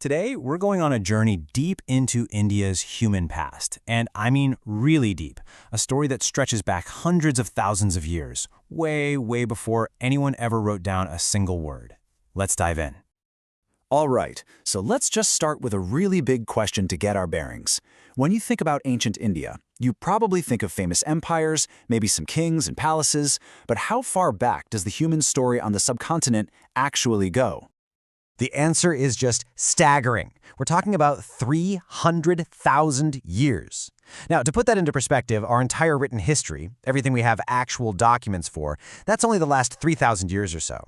Today, we're going on a journey deep into India's human past, and I mean really deep, a story that stretches back hundreds of thousands of years, way before anyone ever wrote down a single word. Let's dive in. All right, so let's just start with a really big question to get our bearings. When you think about ancient India, you probably think of famous empires, maybe some kings and palaces, but how far back does the human story on the subcontinent actually go? The answer is just staggering. We're talking about 300,000 years. Now, to put that into perspective, our entire written history, everything we have actual documents for, that's only the last 3,000 years or so.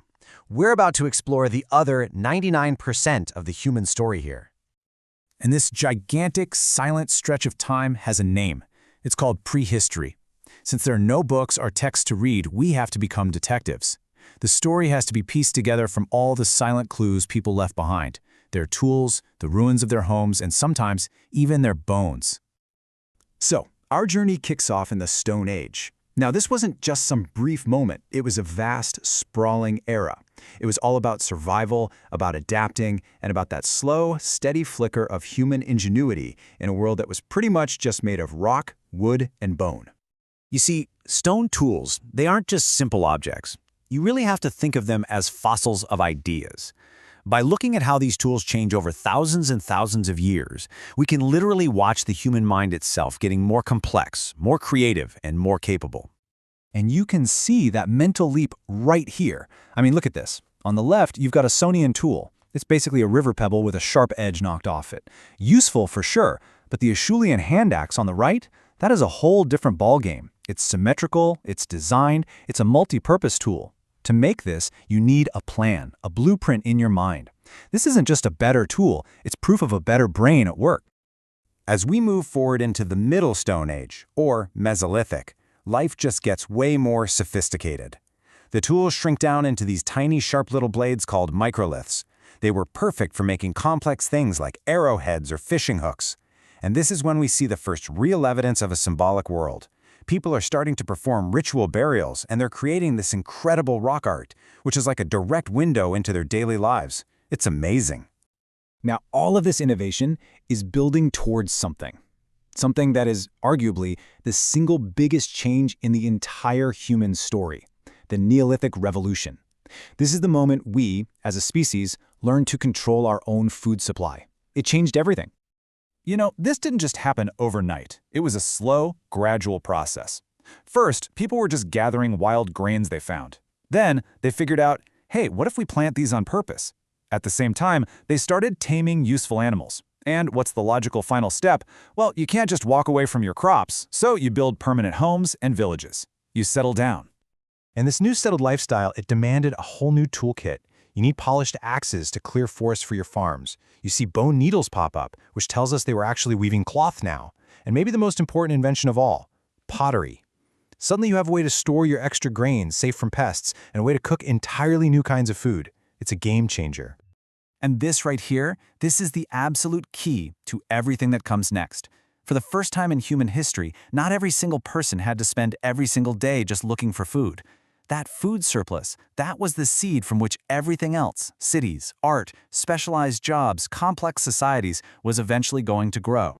We're about to explore the other 99% of the human story here. And this gigantic, silent stretch of time has a name. It's called prehistory. Since there are no books or texts to read, we have to become detectives. The story has to be pieced together from all the silent clues people left behind, their tools, the ruins of their homes, and sometimes even their bones. So, our journey kicks off in the Stone Age. Now, this wasn't just some brief moment. It was a vast, sprawling era. It was all about survival, about adapting, and about that slow, steady flicker of human ingenuity in a world that was pretty much just made of rock, wood, and bone. You see, stone tools, they aren't just simple objects. You really have to think of them as fossils of ideas. By looking at how these tools change over thousands and thousands of years, we can literally watch the human mind itself getting more complex, more creative, and more capable. And you can see that mental leap right here. I mean, look at this. On the left, you've got a Sonian tool. It's basically a river pebble with a sharp edge knocked off it. Useful for sure, but the Acheulean hand axe on the right, that is a whole different ballgame. It's symmetrical, it's designed, it's a multi-purpose tool. To make this, you need a plan, a blueprint in your mind. This isn't just a better tool, it's proof of a better brain at work. As we move forward into the Middle Stone Age, or Mesolithic, life just gets way more sophisticated. The tools shrink down into these tiny, sharp little blades called microliths. They were perfect for making complex things like arrowheads or fishing hooks. And this is when we see the first real evidence of a symbolic world. People are starting to perform ritual burials, and they're creating this incredible rock art, which is like a direct window into their daily lives. It's amazing. Now, all of this innovation is building towards something that is arguably the single biggest change in the entire human story, the Neolithic Revolution. This is the moment we, as a species, learned to control our own food supply. It changed everything. You know, this didn't just happen overnight. It was a slow, gradual process. First, people were just gathering wild grains they found. Then, they figured out, hey, what if we plant these on purpose? At the same time, they started taming useful animals. And what's the logical final step? Well, you can't just walk away from your crops, so you build permanent homes and villages. You settle down. And this new settled lifestyle, it demanded a whole new toolkit. You need polished axes to clear forests for your farms. You see bone needles pop up, which tells us they were actually weaving cloth now. And maybe the most important invention of all, pottery. Suddenly you have a way to store your extra grains safe from pests and a way to cook entirely new kinds of food. It's a game changer. And this right here, this is the absolute key to everything that comes next. For the first time in human history, not every single person had to spend every single day just looking for food. That food surplus, that was the seed from which everything else, cities, art, specialized jobs, complex societies, was eventually going to grow.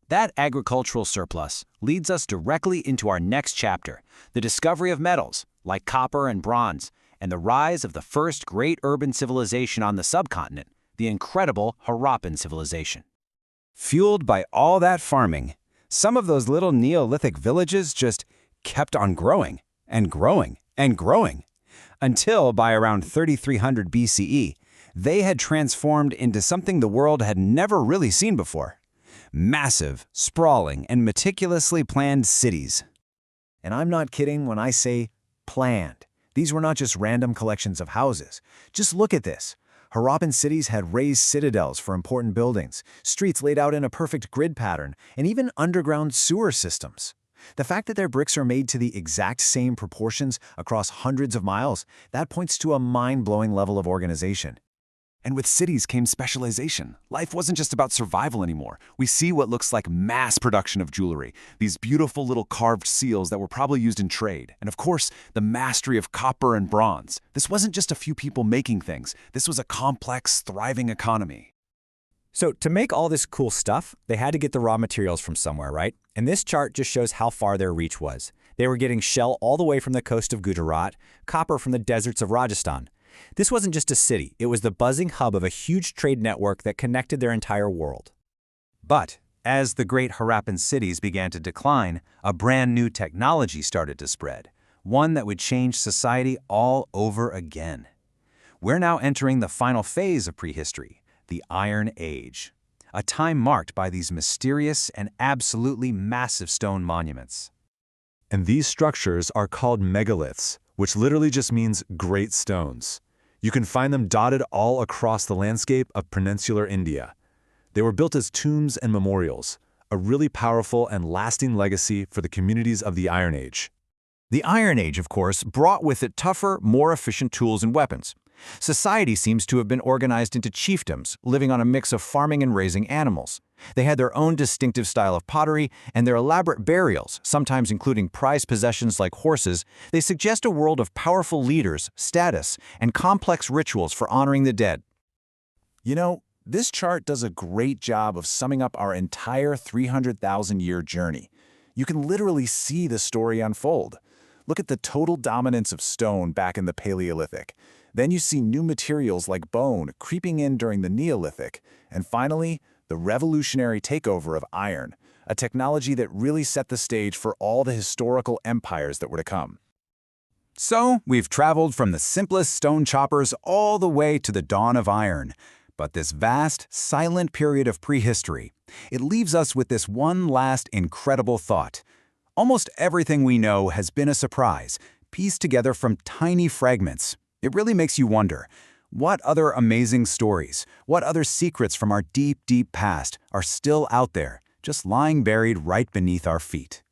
That agricultural surplus leads us directly into our next chapter, the discovery of metals, like copper and bronze, and the rise of the first great urban civilization on the subcontinent, the incredible Harappan civilization. Fueled by all that farming, some of those little Neolithic villages just kept on growing and growing and growing, until by around 3300 BCE, they had transformed into something the world had never really seen before. Massive, sprawling, and meticulously planned cities. And I'm not kidding when I say planned. These were not just random collections of houses. Just look at this. Harappan cities had raised citadels for important buildings, streets laid out in a perfect grid pattern, and even underground sewer systems. The fact that their bricks are made to the exact same proportions across hundreds of miles, that points to a mind-blowing level of organization. And with cities came specialization. Life wasn't just about survival anymore. We see what looks like mass production of jewelry, these beautiful little carved seals that were probably used in trade, and of course, the mastery of copper and bronze. This wasn't just a few people making things. This was a complex, thriving economy. So to make all this cool stuff, they had to get the raw materials from somewhere, right? And this chart just shows how far their reach was. They were getting shell all the way from the coast of Gujarat, copper from the deserts of Rajasthan. This wasn't just a city, it was the buzzing hub of a huge trade network that connected their entire world. But as the great Harappan cities began to decline, a brand new technology started to spread, one that would change society all over again. We're now entering the final phase of prehistory, the Iron Age, a time marked by these mysterious and absolutely massive stone monuments. And these structures are called megaliths, which literally just means great stones. You can find them dotted all across the landscape of peninsular India. They were built as tombs and memorials, a really powerful and lasting legacy for the communities of the Iron Age. The Iron Age, of course, brought with it tougher, more efficient tools and weapons. Society seems to have been organized into chiefdoms, living on a mix of farming and raising animals. They had their own distinctive style of pottery, and their elaborate burials, sometimes including prized possessions like horses, they suggest a world of powerful leaders, status, and complex rituals for honoring the dead. You know, this chart does a great job of summing up our entire 300,000-year journey. You can literally see the story unfold. Look at the total dominance of stone back in the Paleolithic. Then you see new materials like bone creeping in during the Neolithic. And finally, the revolutionary takeover of iron, a technology that really set the stage for all the historical empires that were to come. So, we've traveled from the simplest stone choppers all the way to the dawn of iron. But this vast, silent period of prehistory, it leaves us with this one last incredible thought. Almost everything we know has been a surprise, pieced together from tiny fragments. It really makes you wonder, what other amazing stories, what other secrets from our deep, deep past are still out there, just lying buried right beneath our feet?